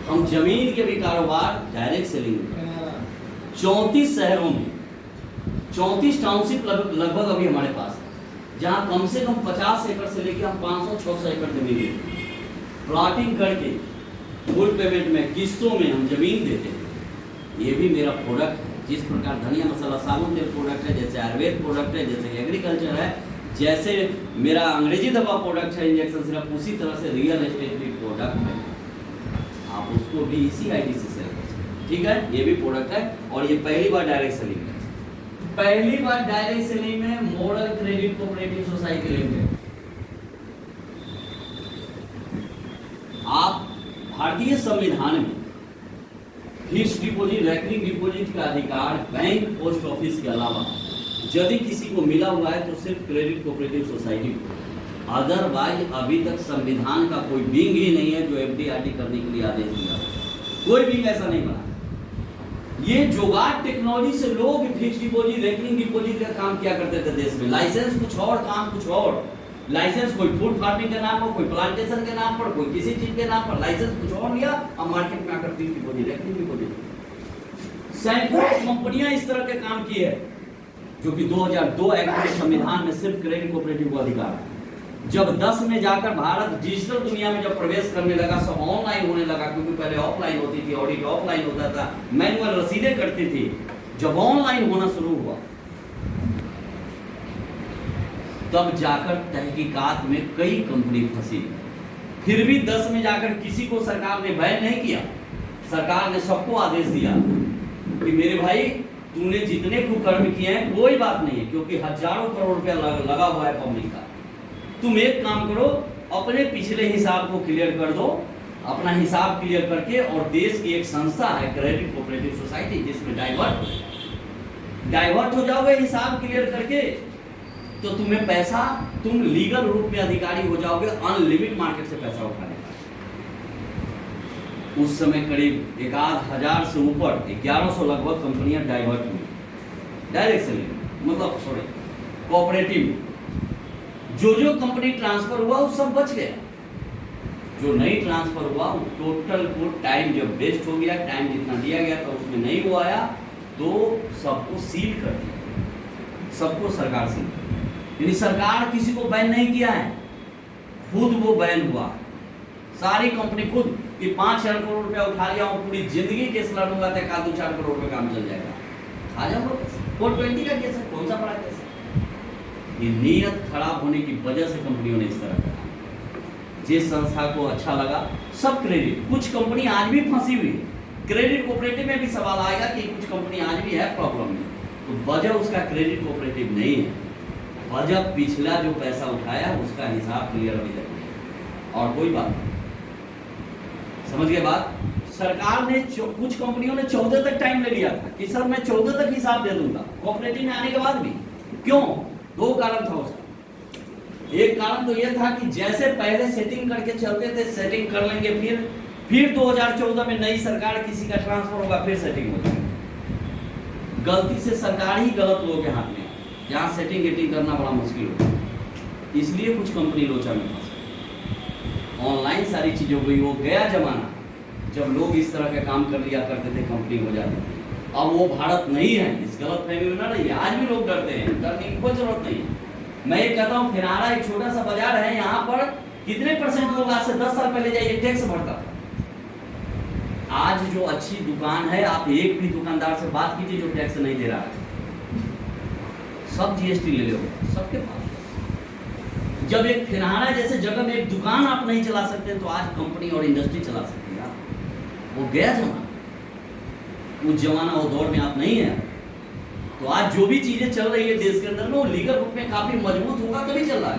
हम जमीन के भी कारोबार डायरेक्ट सेलिंग में 34 शहरों में 34 टाउनशिप लगभग अभी हमारे पास है, जहाँ कम से कम 50 एकड़ से लेकर हम 500-600 एकड़ जमीन देते हैं। प्लॉटिंग करके फुल पेमेंट में किस्तों में हम जमीन देते हैं। ये भी मेरा प्रोडक्ट है। जिस प्रकार धनिया मसाला साबुन तेल प्रोडक्ट है, जैसे आयुर्वेद प्रोडक्ट है, जैसे एग्रीकल्चर है, जैसे मेरा अंग्रेजी दवा प्रोडक्ट है इंजेक्शन सिरप, उसी तरह से रियल एस्टेट भी प्रोडक्ट है। आप उसको भी इसी आईडी से सेल कर सकते हैं। ठीक है, ये भी प्रोडक्ट है और ये पहली बार डायरेक्ट सेलिंग है। पहली बार डायरेक्ट सेलिंग में model credit cooperative society limited. आप भारतीय संविधान में फिक्स्ड डिपॉजिट, रेकरिंग डिपॉजिट का अधिकार बैंक, पोस्ट ऑफिस के अलावा यदि किसी को मिला हुआ है तो सिर्फ क्रेडिट कोऑपरेटिव सोसाइटी को। अदरवाइज अभी तक संविधान का कोई विंग ही नहीं है जो एफडी/आरडी करने के लिए आदेश दिया। कोई विंग ऐसा नहीं बना। ये जुगाड़ टेक्नोलॉजी से लोग फिक्स्ड डिपॉजिट, रेकरिंग डिपॉजिट का काम किया करते थे देश में। लाइसेंस कुछ और, काम कुछ और। लाइसेंस कोई फूड फार्मिंग के नाम पर, कोई प्लांटेशन के नाम पर, कोई किसी चीज के नाम पर लाइसेंस कुछ और लिया, अब मार्केट में आकर फिक्स्ड डिपॉजिट, रेकरिंग डिपॉजिट। सैकड़ों कंपनियां इस तरह के काम की है, जो कि 2002 एक्ट के संविधान में सिर्फ क्रेडिट कोऑपरेटिव को अधिकार है। जब 10 में जाकर भारत डिजिटल दुनिया में जब प्रवेश करने लगा, सब ऑनलाइन होने लगा, क्योंकि पहले ऑफलाइन होती थी, ऑडिट ऑफलाइन होता था, मैनुअल रसीदें कटती थी। जब ऑनलाइन होना शुरू हुआ तब जाकर तहकीकात में कई कंपनी फंसी। फिर भी 10 में जाकर किसी को सरकार ने बैन नहीं किया। सरकार ने सबको आदेश दिया कि मेरे भाई तूने जितने कुकर्म किए हैं कोई बात नहीं है, क्योंकि हजारों करोड़ रुपया लगा हुआ है पब्लिक का। तुम एक काम करो, अपने पिछले हिसाब को क्लियर कर दो, अपना हिसाब क्लियर करके, और देश की एक संस्था है क्रेडिट कोऑपरेटिव सोसाइटी, जिसमें डाइवर्ट हो जाओगे हिसाब क्लियर करके, तो तुम्हें पैसा, तुम लीगल रूप में अधिकारी हो जाओगे अनलिमिटेड मार्केट से पैसा उठाने का। उस समय करीब 1000 से ऊपर 1100 लगभग कंपनियां डाइवर्ट हुई डायरेक्ट सेलिंग, मतलब सॉरी कोऑपरेटिव। जो कंपनी ट्रांसफर हुआ वो सब बच गया, जो नहीं ट्रांसफर हुआ वो टोटल को टाइम जब वेस्ट हो गया, टाइम जितना दिया गया था उसमें नहीं वो आया, तो सबको सील कर दिया, सबको सरकार सील कर दिया। यानी सरकार किसी को बैन नहीं किया है, खुद वो बैन हुआ। सारी कंपनी खुद कि 5-6 करोड़ रुपया उठा लिया हूँ, पूरी जिंदगी केस लड़ूंगा तो 1-2-4 करोड़ रुपये काम चल जाएगा। आ जाओ 420 का केस है, कौन सा बड़ा केस है। ये नीयत खराब होने की वजह से कंपनियों ने इस तरह करा। जिस संस्था को अच्छा लगा सब क्रेडिट, कुछ कंपनी आज भी फंसी हुई है। क्रेडिट कोऑपरेटिव में भी सवाल आएगा कि कुछ कंपनी आज भी है प्रॉब्लम में, तो वजह उसका क्रेडिट कोऑपरेटिव नहीं है, वजह पिछला जो पैसा उठाया उसका हिसाब क्लियर अभी तक नहीं। और कोई बात नहीं, समझ गए बात। सरकार ने कुछ कंपनियों ने 14 तक टाइम ले लिया था कि सर मैं 14 तक हिसाब दे दूंगा कोऑपरेटिव में आने के बाद भी। क्यों? 2 कारण था उसका। एक कारण तो यह था कि जैसे पहले सेटिंग करके चलते थे, सेटिंग कर लेंगे, फिर 2014 में नई सरकार किसी का ट्रांसफर होगा, फिर सेटिंग हो जाएगी। गलती से सरकार ही गलत लोगों के हाथ में, जहाँ सेटिंग गेटिंग करना बड़ा मुश्किल होता है, इसलिए कुछ कंपनी लोचा में फंस। ऑनलाइन सारी चीज़ों को, वो गया जमाना जब लोग इस तरह के काम कर लिया करते थे, कंपनी हो जाती थी। अब वो भारत नहीं है, इस गलत फहमी में ना रहिए। आज भी लोग डरते हैं, डरने की कोई जरूरत नहीं है। मैं ये कहता हूँ, फिनारा एक छोटा सा बाजार है, यहाँ पर कितने % लोग आज से 10 साल पहले जाइए टैक्स भरता था। आज जो अच्छी दुकान है, आप एक भी दुकानदार से बात कीजिए जो टैक्स नहीं दे रहा है, सब जीएसटी ले लो, सबके पास। जब एक फिनारा जैसे जगह में एक दुकान आप नहीं चला सकते, तो आज कंपनी और इंडस्ट्री चला सकती है आप। वो गया जमाना, उस जमाना वो दौर में आप नहीं है। तो आज जो भी चीजें चल रही है देश के अंदर में, वो लीगल रूप में काफी मजबूत होगा तभी चल रहा है।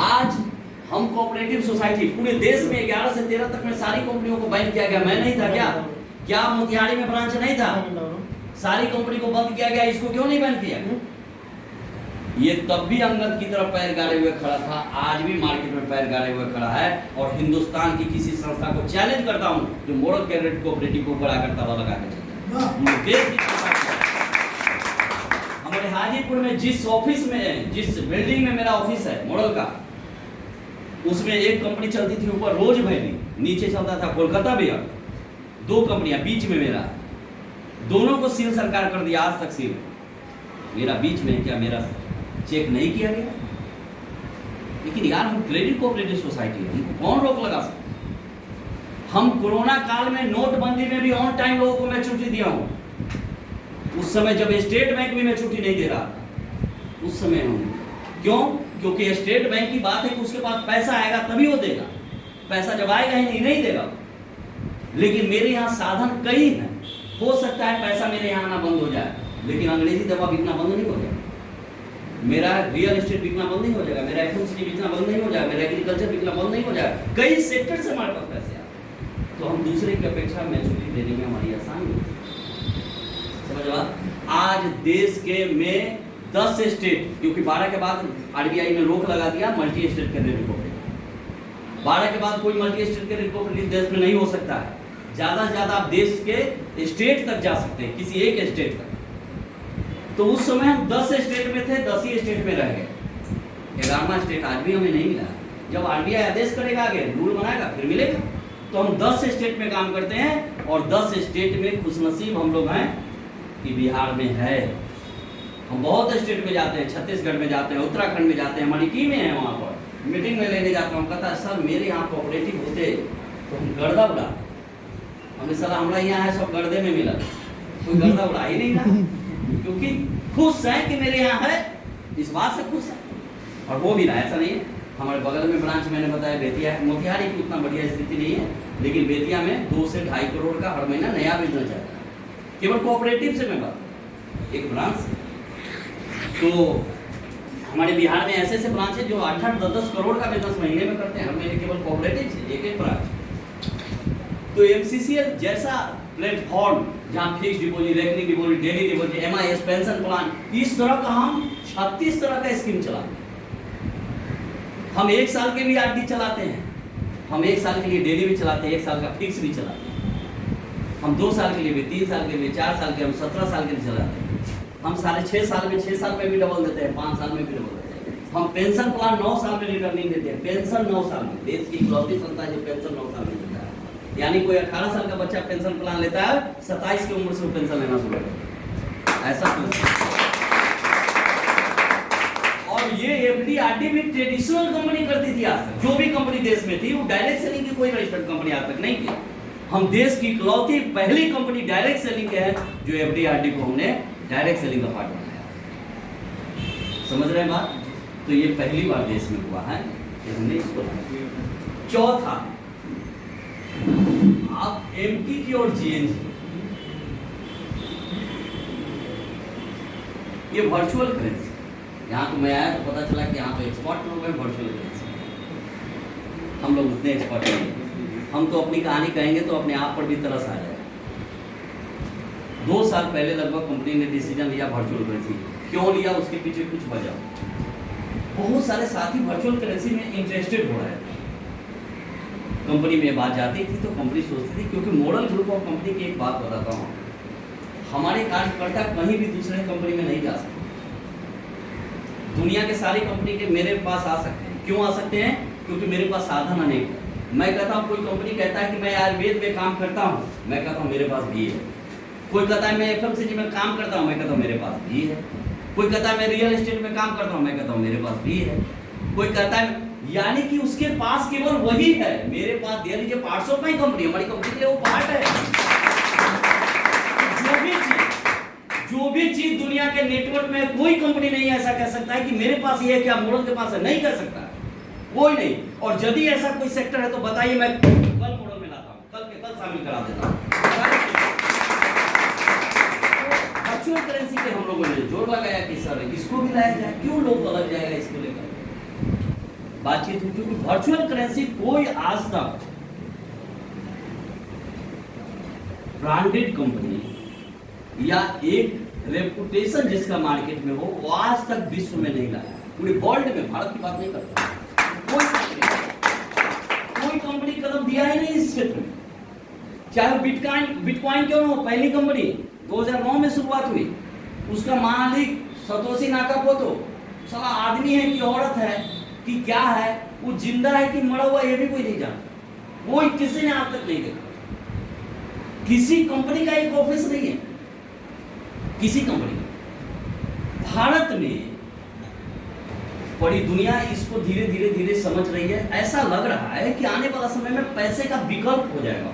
आज हम कोऑपरेटिव सोसाइटी पूरे देश में 11 से 13 तक में सारी कंपनियों को बैन किया गया। मैं नहीं था क्या मोतिहारी में ब्रांच नहीं था? सारी कंपनी को बंद किया गया, इसको क्यों नहीं बैन किया? ये तब भी अंगद की तरफ पैर गाड़े हुए खड़ा था, आज भी मार्केट में पैर गाड़े हुए खड़ा है। और हिंदुस्तान की किसी संस्था को चैलेंज करता हूं जो मॉडल क्रेडिट कोऑपरेटिव को बड़ा करता हुआ लगा के हमारे हाजीपुर में जिस ऑफिस में, जिस बिल्डिंग में मेरा ऑफिस है मॉडल का, उसमें एक कंपनी चलती थी ऊपर रोज वैली, नीचे चलता था कोलकाता बियर, 2 कंपनियां बीच में मेरा, दोनों को सील सरकार कर दिया, आज तक सील मेरा बीच में, क्या मेरा चेक नहीं किया गया? लेकिन यार हम क्रेडिट कोऑपरेटिव सोसाइटी है, हमको कौन रोक लगा सकता? हम कोरोना काल में नोटबंदी में भी ऑन टाइम लोगों को मैं छुट्टी दिया हूं, उस समय जब स्टेट बैंक भी मैं छुट्टी नहीं दे रहा था, उस समय हम, क्यों? क्योंकि स्टेट बैंक की बात है कि उसके पास पैसा आएगा तभी वो देगा, पैसा जब आएगा ही नहीं देगा। लेकिन मेरे यहाँ साधन कई हैं, हो सकता है पैसा मेरे यहाँ आना बंद हो जाए, लेकिन अंग्रेजी दवा बिकना बंद नहीं हो जाएगा, मेरा रियल एस्टेट बिकना बंद नहीं हो जाएगा, मेरा एफएमसीजी बिकना बंद नहीं हो जाएगा, मेरा एग्रीकल्चर बिकना बंद नहीं हो जाएगा। कई सेक्टर से हमारे पास पैसे आते, तो हम दूसरे की अपेक्षा मैच्योरिटी देने में हमारी आसानी होती है। समझ बात? आज देश के में 10 स्टेट, क्योंकि 12 के बाद आरबीआई ने रोक लगा दिया मल्टी स्टेट क्रेडिट कोऑपरेटिव, 12 के बाद कोई मल्टी स्टेट क्रेडिट कोऑपरेटिव देश में नहीं हो सकता है। ज़्यादा से ज़्यादा आप देश के स्टेट तक जा सकते हैं, किसी एक स्टेट तक। तो उस समय हम 10 स्टेट में थे, 10 ही स्टेट में रह गए, 11वां स्टेट आज भी हमें नहीं मिला। जब आरबीआई आदेश करेगा, आगे रूल बनाएगा, फिर मिलेगा। तो हम 10 स्टेट में काम करते हैं, और 10 स्टेट में खुशनसीब हम लोग हैं कि बिहार में है। हम बहुत स्टेट में जाते हैं, छत्तीसगढ़ में जाते हैं, उत्तराखंड में जाते हैं, हमारी टीमें हैं वहाँ पर, मीटिंग में लेने जाता हूँ, कहता है सर मेरे यहाँ कोऑपरेटिव होते तो हम गर्दा उड़ा, हमने सर हमारा यहाँ है सब गर्दे में मिला, कोई गर्दा उड़ा ही नहीं रहा, क्योंकि खुश है कि मेरे यहाँ है, इस बात से खुश है। और वो भी रहा, ऐसा नहीं है। हमारे बगल में ब्रांच मैंने बताया बेतिया है, मोतिहारी की उतना बढ़िया स्थिति नहीं है, लेकिन बेतिया में 2 से 2.5 करोड़ का हर महीना नया बिजनेस है, केवल कोऑपरेटिव से मैं बात, एक ब्रांच। तो हमारे बिहार में ऐसे ऐसे ब्रांच है जो 8-8, 10-10 करोड़ का बिजनेस महीने में करते हैं, हर महीने केवल कोऑपरेटिव से एक ब्रांच। तो एमसीसीएल जैसा प्लेटफॉर्म जहाँ fix deposit, recurring deposit, daily deposit, MIS, pension plan, इस तरह का हम 36 तरह का स्कीम चलाते हैं। हम 1 साल के भी आरडी चलाते हैं, हम 1 साल के लिए डेली भी चलाते हैं, 1 साल का फिक्स भी चलाते हैं, हम 2 साल के लिए भी, 3 साल के लिए, 4 साल के, हम 17 साल के लिए चलाते हैं। हम 6.5 साल में, 6 साल में भी डबल देते हैं, 5 साल में भी डबल देते हैं। हम पेंशन प्लान 9 साल में रिटर्निंग देते हैं, पेंशन 9 साल में, देश की इकलौती संस्था है जो पेंशन 9 साल में देता है। यानी कोई 18 साल का बच्चा पेंशन प्लान लेता है, 27 की उम्र से वो पेंशन लेना शुरू करता है, ऐसा कुछ। और ये एफडी आरडी भी ट्रेडिशनल कंपनी करती थी आज तक, जो भी कंपनी देश में थी वो डायरेक्ट सेलिंग की कोई रजिस्टर्ड कंपनी आज तक नहीं की। हम देश की इकलौती पहली कंपनी डायरेक्ट सेलिंग के है जो एफडी आरडी को हमने डायरेक्ट सेलिंग का पार्ट बनाया। समझ रहे हैं बात? तो ये पहली बार देश में हुआ है कि हमने इसको। चौथा, आप एमटीटी और जीएनजी, ये वर्चुअल करेंसी, यहाँ तो मैं आया तो पता चला कि यहाँ तो एक्सपर्ट लोग हैं वर्चुअल करेंसी, हम लोग उतने एक्सपर्ट नहीं। हम तो अपनी कहानी कहेंगे तो अपने आप पर भी तरस आ जाएगा। 2 साल पहले लगभग कंपनी ने डिसीजन लिया वर्चुअल करेंसी। क्यों लिया, उसके पीछे कुछ वजह। बहुत सारे साथी वर्चुअल करेंसी में इंटरेस्टेड हो रहे थे, कंपनी में बात जाती थी तो कंपनी सोचती थी, क्योंकि मॉडल ग्रुप ऑफ कंपनी की एक बात बताता हूँ, हमारे कार्यकर्ता कहीं भी दूसरे कंपनी में नहीं जा सकते। दुनिया के सारी कंपनी के मेरे पास आ सकते हैं। क्यों आ सकते हैं? क्योंकि मेरे पास साधन अनेक है। मैं कहता हूँ, कोई कंपनी कहता है कि मैं आयुर्वेद में काम करता हूँ, मैं कहता हूँ मेरे पास भी है। कोई कहता है मैं एफएमसीजी में काम करता हूँ, मैं कहता हूँ मेरे पास भी है। कोई कहता है मैं रियल एस्टेट में काम करता हूँ, मैं कहता हूँ मेरे पास भी है। कोई कहता है, यानी कि उसके पास केवल वही है, मेरे पास दे लीजिए पार्ट्स ऑफ माई कंपनी, हमारी कंपनी के लिए वो पार्ट है। जो भी चीज दुनिया के नेटवर्क में कोई कंपनी नहीं ऐसा कह सकता है कि मेरे पास ये है, क्या मॉडल के पास है, नहीं कह सकता कोई नहीं। और यदि ऐसा कोई सेक्टर है तो बताइए, मैं कल मॉडल में लाता हूँ, कल के कल शामिल करा देता हूँ। वर्चुअल करेंसी पे हम लोगों ने जोर लगाया कि सर इसको भी लाया जाए, क्यों लोग अलग जाएगा इसको लेकर बातचीत हुई, क्योंकि वर्चुअल करेंसी कोई आज तक ब्रांडेड कंपनी या एक रेपुटेशन जिसका मार्केट में हो, वो आज तक विश्व में नहीं लाया, पूरे वर्ल्ड में, भारत की बात नहीं करता, कोई कंपनी कदम दिया ही नहीं इस क्षेत्र में। चाहे बिटकॉइन क्यों ना हो, पहली कंपनी 2009 में शुरुआत हुई, उसका मालिक सतोशी नाकामोटो, साला आदमी है कि औरत है कि क्या है, वो जिंदा है कि मरा हुआ ये भी कोई नहीं जानता, कोई किसी ने आज तक नहीं देखा। किसी कंपनी का एक ऑफिस नहीं है, किसी कंपनी का। भारत में बड़ी दुनिया इसको धीरे धीरे धीरे समझ रही है। ऐसा लग रहा है कि आने वाला समय में पैसे का विकल्प हो जाएगा।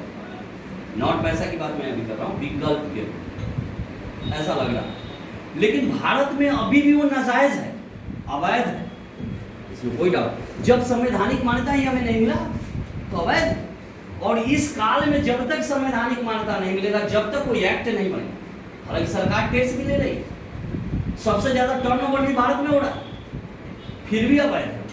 नॉट पैसा की बात मैं अभी कर रहा हूँ, विकल्प के रूप, ऐसा लग रहा है। लेकिन भारत में अभी भी वो नाजायज है, अवैध है, इसमें कोई डाउट। जब संवैधानिक मान्यता ही हमें नहीं मिला तो अवैध है। और इस काल में जब तक संवैधानिक मान्यता नहीं मिलेगा, जब तक कोई एक्ट नहीं बनेगा, हालांकि सरकार टैक्स भी ले रही है, सबसे ज्यादा टर्नओवर भी भारत में हो रहा है, फिर भी अवैध है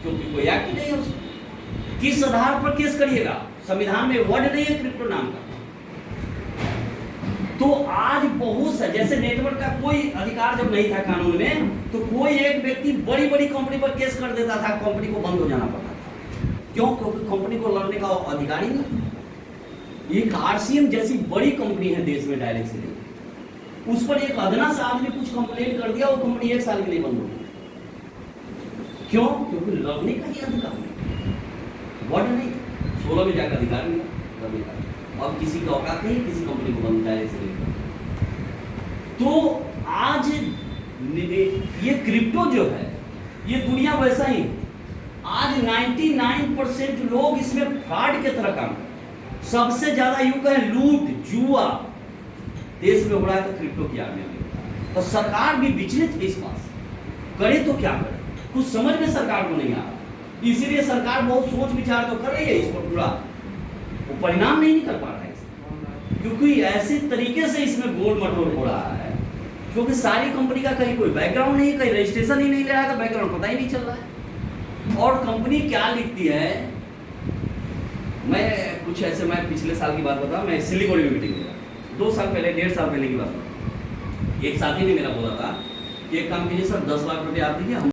क्योंकि कोई एक्ट नहीं है उसमें। किस आधार पर केस करिएगा? संविधान में वर्ड नहीं है क्रिप्टो नाम का। तो आज बहुत सा, जैसे नेटवर्क का कोई अधिकार जब नहीं था कानून में, तो कोई एक व्यक्ति बड़ी बड़ी कंपनी पर केस कर देता था, कंपनी को बंद हो जाना पड़ता था। क्यों? क्योंकि कंपनी को लड़ने का अधिकार ही नहीं। एक आरसीएम जैसी बड़ी कंपनी है देश में, डायरेक्ट से उस पर एक अदना सा आदमी कुछ कंप्लेंट कर दिया, वो कंपनी 1 साल के लिए बंद हो गई। क्यों? क्योंकि लड़ने का ही अधिकार नहीं, वर्ड नहीं। 16 में जाकर अधिकार मिला, अब किसी का औकात नहीं किसी कंपनी को बंद डायरेक्ट से नहीं। तो आज ये क्रिप्टो जो है, ये दुनिया वैसा ही है। आज 99% लोग इसमें फ्रॉड के तरह काम कर। सबसे ज्यादा यूं कहें लूट जुआ देश में हो रहा है तो क्रिप्टो की आग में हो रहा है। और सरकार भी विचलित है इस बात से, करे तो क्या करे, कुछ समझ में सरकार को नहीं आ रहा। इसीलिए सरकार बहुत सोच विचार तो कर रही है इस पर, पूरा वो परिणाम नहीं निकल पा रहा है क्योंकि ऐसे तरीके से इसमें गोल मटोल हो रहा है। क्योंकि सारी कंपनी का कहीं कोई बैकग्राउंड नहीं है, कहीं रजिस्ट्रेशन ही नहीं ले रहा है, तो बैकग्राउंड पता ही नहीं चल रहा है। और कंपनी क्या लिखती है, मैं कुछ ऐसे, मैं पिछले साल की बात बता, मैं सिलीगुड़ी में मीटिंग में 2 साल पहले, 1.5 साल पहले की बात। एक साथी ने मेरा बोला था कि एक काम कीजिए सर, 10 लाख रुपये आप दीजिए,